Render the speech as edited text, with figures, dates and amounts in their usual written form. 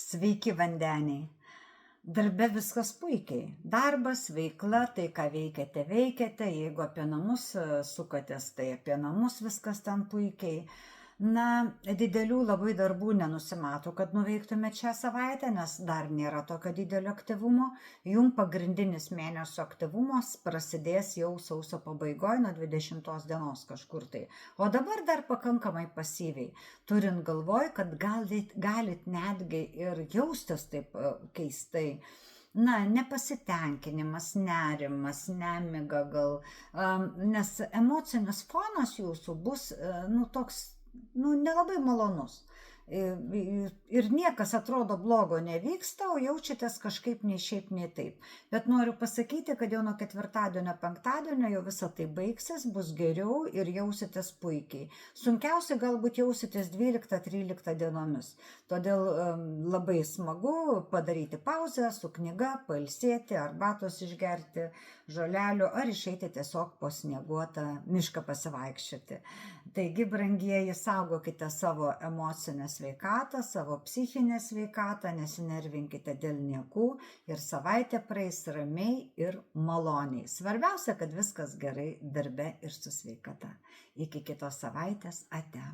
Sveiki vandeniai. Darbe viskas puikiai. Darbas, veikla, tai ką veikiate. Jeigu apie namus sukatės, tai apie namus viskas ten puikiai. Na, didelių labai darbų nenusimato, kad nuveiktumėt šią savaitę, nes dar nėra tokio didelio aktyvumo. Jum pagrindinis mėnesio aktyvumas prasidės jau sausio pabaigoje nuo 20 dienos kažkur tai. O dabar dar pakankamai pasyviai, turint galvoj, kad galit netgi ir jaustis taip keistai. Na, nepasitenkinimas, nerimas, nemiga gal, nes emocinis fonas jūsų bus, toks, nelabai malonus. Ir niekas atrodo blogo nevyksta, o jaučiatės kažkaip nei šiaip, nei taip. Bet noriu pasakyti, kad jau nuo ketvirtadienio, penktadienio jau visa tai baigsis, bus geriau ir jausitės puikiai. Sunkiausiai galbūt jausitės 12-13 dienomis. Todėl labai smagu padaryti pauzę su knyga, pailsėti, arbatos išgerti, žolelių ar išeiti tiesiog po snieguotą mišką pasivaikščioti. Taigi, brangieji, saugokite savo emocinę sveikatą, savo psichinę sveikatą, nesinervinkite dėl niekų ir savaitė praeis ramiai ir maloniai. Svarbiausia, kad viskas gerai darbe ir su sveikata. Iki kitos savaitės, ate.